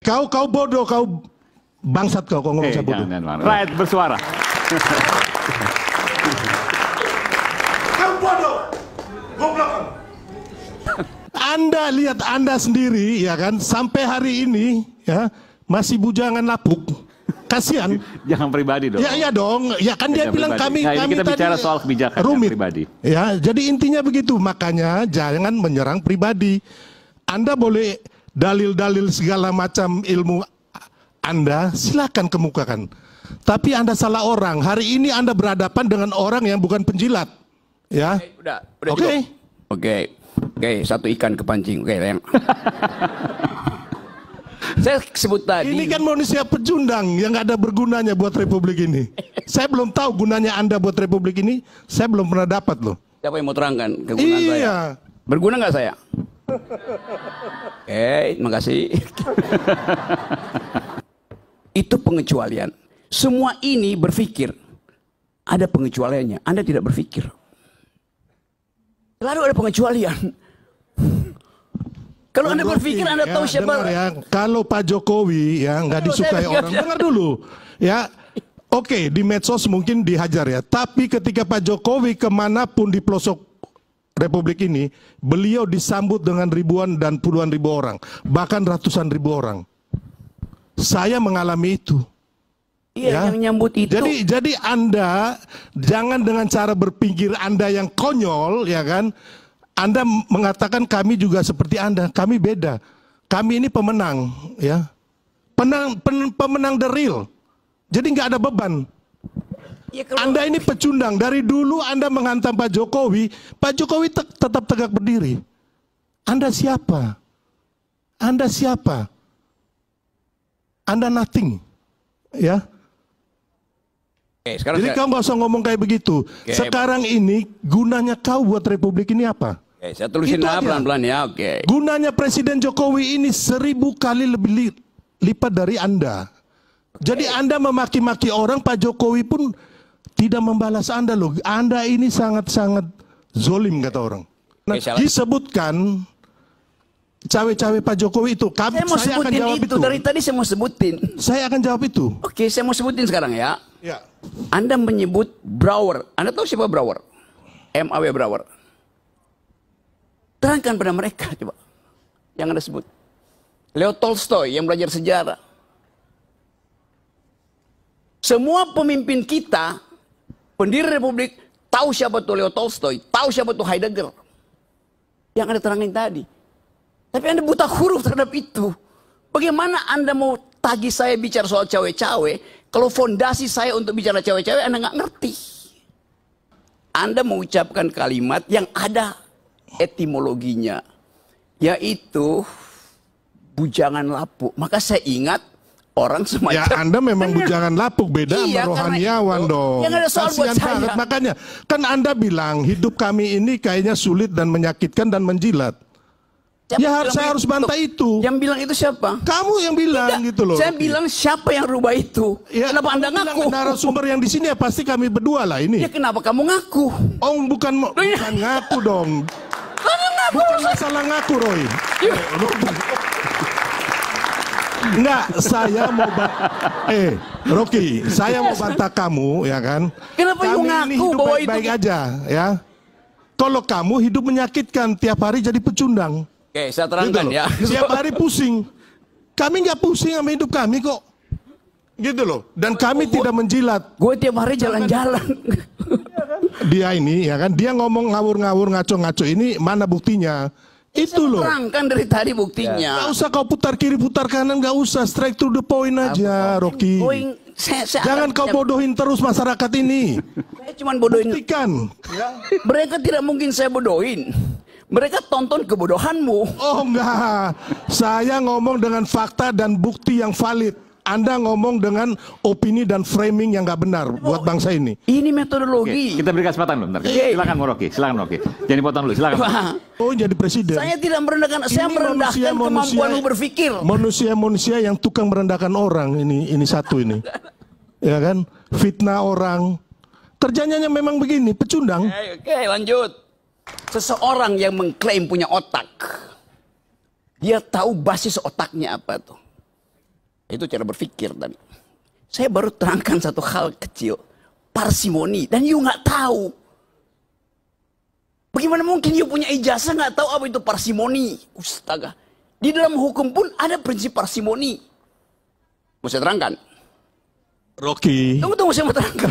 Kau bodoh, kau bangsat kau ngomong saya bodoh. Rakyat bersuara. Kau bodoh, goblok. Anda lihat Anda sendiri ya kan, sampai hari ini ya masih bujangan lapuk. Kasihan. Jangan pribadi dong. Ya iya dong. Ya kan dia bilang pribadi. kami kita tadi bicara soal kebijakan rumit. pribadi. Ya, jadi intinya begitu. Makanya jangan menyerang pribadi. Anda boleh dalil-dalil segala macam ilmu Anda, silakan kemukakan. Tapi Anda salah orang. Hari ini Anda berhadapan dengan orang yang bukan penjilat. Ya. Udah Oke. Oke, satu ikan kepancing. Oke, Lem. Saya sebut tadi. Ini kan manusia pecundang yang nggak ada bergunanya buat republik ini. Saya belum tahu gunanya Anda buat republik ini. Saya belum pernah dapat loh. Siapa yang mau terangkan kegunaan saya? Iya. Berguna nggak saya? Terima kasih. Itu pengecualian. Semua ini berpikir. Ada pengecualiannya. Anda tidak berpikir. Selalu ada pengecualian. Kalau Anda berpikir, Anda tahu siapa. Ya, kalau Pak Jokowi ya nggak disukai orang, dengar dulu. Ya, oke, di medsos mungkin dihajar ya. Tapi ketika Pak Jokowi kemanapun di pelosok Republik ini, beliau disambut dengan ribuan dan puluhan ribu orang, bahkan ratusan ribu orang. Saya mengalami itu. Iya, yang nyambut itu. Jadi Anda jangan dengan cara berpikir Anda yang konyol, ya kan? Anda mengatakan kami juga seperti Anda, kami beda. Kami ini pemenang, ya. Pemenang the real. Jadi nggak ada beban. Ya, kalau... Anda ini pecundang. Dari dulu Anda menghantam Pak Jokowi tetap tegak berdiri. Anda siapa? Anda siapa? Anda nothing, ya. Jadi kau nggak usah ngomong kayak begitu. Sekarang ini gunanya kau buat Republik ini apa? Saya tulisin pelan-pelan ya. Gunanya Presiden Jokowi ini 1000 kali lebih lipat dari Anda. Jadi Anda memaki-maki orang, Pak Jokowi pun tidak membalas Anda loh. Anda ini sangat-sangat zolim kata orang. Nah, disebutkan cawe-cawe Pak Jokowi itu. Saya akan jawab itu. Dari tadi saya mau sebutin. Saya akan jawab itu. Oke, saya mau sebutin sekarang ya. Ya. Anda menyebut Brouwer. Anda tahu siapa Brouwer? M.A.W. Brouwer. Terangkan pada mereka coba. Yang Anda sebut. Leo Tolstoy yang belajar sejarah. Semua pemimpin kita, pendiri Republik, tahu siapa tuh Leo Tolstoy, tahu siapa tuh Heidegger. Yang Anda terangin tadi. Tapi Anda buta huruf terhadap itu. Bagaimana Anda mau tagih saya bicara soal cawe-cawe, kalau fondasi saya untuk bicara cawe-cawe Anda nggak ngerti. Anda mengucapkan kalimat yang ada etimologinya, yaitu bujangan lapuk. Maka saya ingat orang semacam... Ya Anda memang bujangan lapuk, beda iya, sama rohaniawan dong. Yang ada soal buat saya. Makanya, kan Anda bilang hidup kami ini kayaknya sulit dan menyakitkan dan menjilat. Siapa saya harus bantah itu. Yang bilang itu siapa? Kamu yang bilang. Tidak, gitu loh. Saya bilang siapa yang rubah itu? Ya, kenapa Anda ngaku? Narasumber yang di sini ya pasti kami berdua lah ini. Ya kenapa kamu ngaku? Oh bukan ngaku dong. Bukan masalah ngaku Roy. Enggak, saya mau Rocky, saya mau bantah kamu ya kan. Kenapa kami ngaku ini hidup bahwa baik-baik aja ya. Kalau kamu hidup menyakitkan, tiap hari jadi pecundang. Oke, saya terangkan gitu ya. Tiap hari pusing. Kami nggak pusing sama hidup kami kok. Gitu loh. Dan kami tidak menjilat. Gue tiap hari jalan-jalan. Dia ini ya kan, dia ngomong ngawur-ngawur, ngaco-ngaco, ini mana buktinya? Itu loh. Terangkan dari tadi buktinya. Gak usah kau putar kiri, putar kanan, gak usah. Straight to the point aja, Rocky. Jangan kau bodohin terus masyarakat ini. Saya cuma bodohin. Buktikan. Mereka tidak mungkin saya bodohin. Mereka tonton kebodohanmu. Oh enggak. Saya ngomong dengan fakta dan bukti yang valid. Anda ngomong dengan opini dan framing yang nggak benar buat bangsa ini. Ini metodologi. Oke, kita beri kesempatan dulu. Silakan Rocky, silakan Rocky. Jangan dipotong dulu, silakan. Oh jadi presiden. Saya tidak merendahkan, saya merendahkan kemampuanmu berpikir. Manusia-manusia yang tukang merendahkan orang ini satu ini. Ya kan? Fitnah orang. Kerjanya memang begini, pecundang. Oke, lanjut. Seseorang yang mengklaim punya otak, dia tahu basis otaknya apa tuh. Itu cara berpikir tadi. Saya baru terangkan satu hal kecil. Parsimoni. Dan you nggak tahu. Bagaimana mungkin you punya ijazah nggak tahu apa itu parsimoni? Astaga. Di dalam hukum pun ada prinsip parsimoni. Mau saya terangkan? Rocky. Tunggu, saya mau terangkan.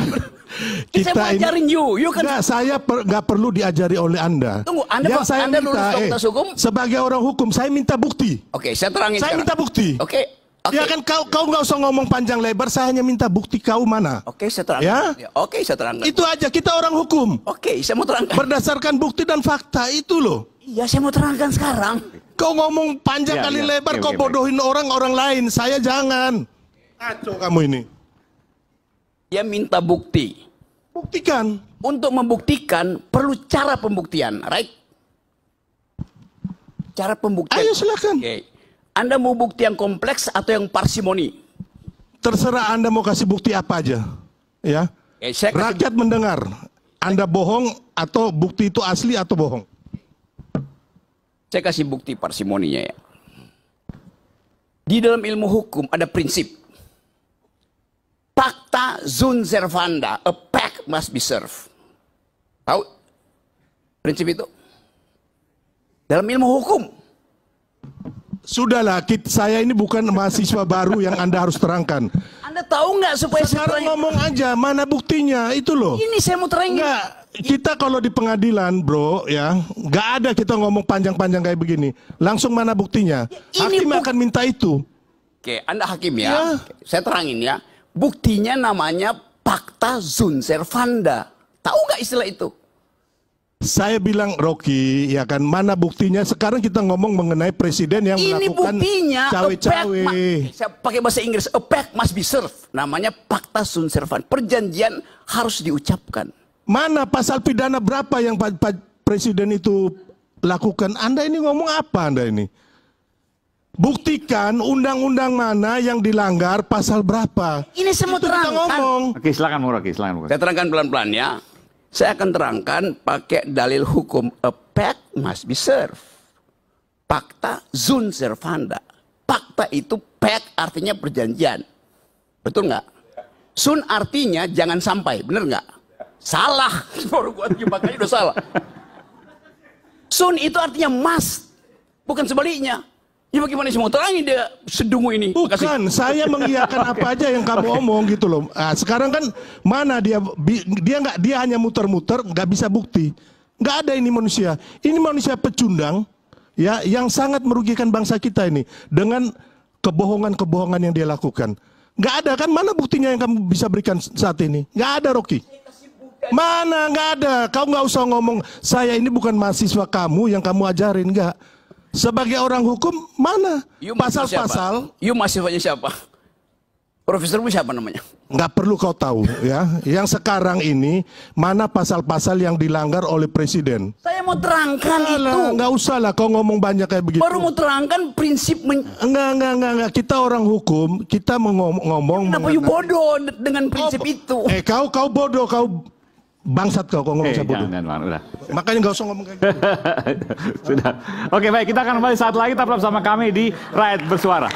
Saya mau ajarin you kan. Enggak, saya nggak perlu diajari oleh Anda. Tunggu, Anda, yang saya Anda minta, lulus fakultas hukum? sebagai orang hukum, saya minta bukti. Oke, saya terangin Saya sekarang. minta bukti. Oke. Ya kan kau nggak usah ngomong panjang lebar, saya hanya minta bukti kau mana. Oke, saya terangkan. Ya? Oke, saya terangkan. Itu aja, kita orang hukum. Oke, saya mau terangkan. Berdasarkan bukti dan fakta itu loh. Iya, saya mau terangkan sekarang. Kau ngomong panjang Ya, kali ya. lebar, Oke, kau oke, bodohin orang lain. Saya jangan. Kacau kamu ini. Dia minta bukti. Buktikan. Untuk membuktikan perlu cara pembuktian, right? Cara pembuktian. Ayo silakan. Oke. Anda mau bukti yang kompleks atau yang parsimoni? Terserah Anda mau kasih bukti apa aja. Ya. Saya kasih, Rakyat mendengar. Anda bohong atau bukti itu asli atau bohong. saya kasih bukti parsimoninya ya. Di dalam ilmu hukum ada prinsip. Pacta sunt servanda, a pact must be served. Tahu prinsip itu? Dalam ilmu hukum. Sudahlah, saya ini bukan mahasiswa baru yang Anda harus terangkan. Anda tahu nggak supaya saya Sekarang terangin? ngomong aja, mana buktinya, itu loh. Ini saya mau terangin. Enggak, kita kalau di pengadilan bro ya, nggak ada kita ngomong panjang-panjang kayak begini. Langsung mana buktinya? Ini Hakim akan minta itu. Oke, Anda hakim ya. Ya. Oke, saya terangin ya. Buktinya namanya pacta sunt servanda. Tahu nggak istilah itu? Saya bilang Rocky, ya kan, mana buktinya? Sekarang kita ngomong mengenai presiden yang Ini melakukan buktinya. cawe-cawe. Saya pakai bahasa Inggris. A pact must be served. Namanya pacta sunt servanda. Perjanjian harus diucapkan. Mana pasal pidana berapa yang presiden itu lakukan? Anda ini ngomong apa Anda ini? Buktikan undang-undang mana yang dilanggar, pasal berapa. Ini saya mau Itu kita terangkan. ngomong. Oke, silakan Bung Rocky, silakan Bung Rocky. Saya terangkan pelan-pelan ya. Saya akan terangkan pakai dalil hukum. A pact must be served. Pacta sunt servanda. Pacta itu pact artinya perjanjian. Betul nggak? Sunt artinya jangan sampai. Bener nggak? Salah. Baru gua makanya udah salah. Sunt itu artinya must. Bukan sebaliknya. Ya bagaimana sih mau terangin dia sedungu ini? Bukan, saya mengiyakan apa aja yang kamu omong gitu loh. Nah, sekarang kan mana dia hanya muter-muter, nggak bisa bukti. Nggak ada ini manusia. Ini manusia pecundang, ya, yang sangat merugikan bangsa kita ini dengan kebohongan-kebohongan yang dia lakukan. Nggak ada kan? Mana buktinya yang kamu bisa berikan saat ini? Nggak ada, Rocky. Mana? Nggak ada. Kau nggak usah ngomong. Saya ini bukan mahasiswa kamu yang kamu ajarin, nggak. Sebagai orang hukum, mana pasal-pasal? You mahasiswanya siapa? Profesormu siapa namanya? Nggak perlu kau tahu ya. Yang sekarang ini mana pasal-pasal yang dilanggar oleh presiden? Saya mau terangkan itu. Nggak usah lah kau ngomong banyak kayak begitu. Baru mau terangkan prinsip. Enggak. Kita orang hukum, kita ngomong. Kenapa you bodoh dengan prinsip itu? Kau bodoh, kau bangsat kau ngomong saya bodoh. Jangan, udah. Makanya nggak usah ngomong kayak gitu. Sudah. Oke, baik, kita akan kembali saat lagi tetap bersama kami di Rakyat Bersuara.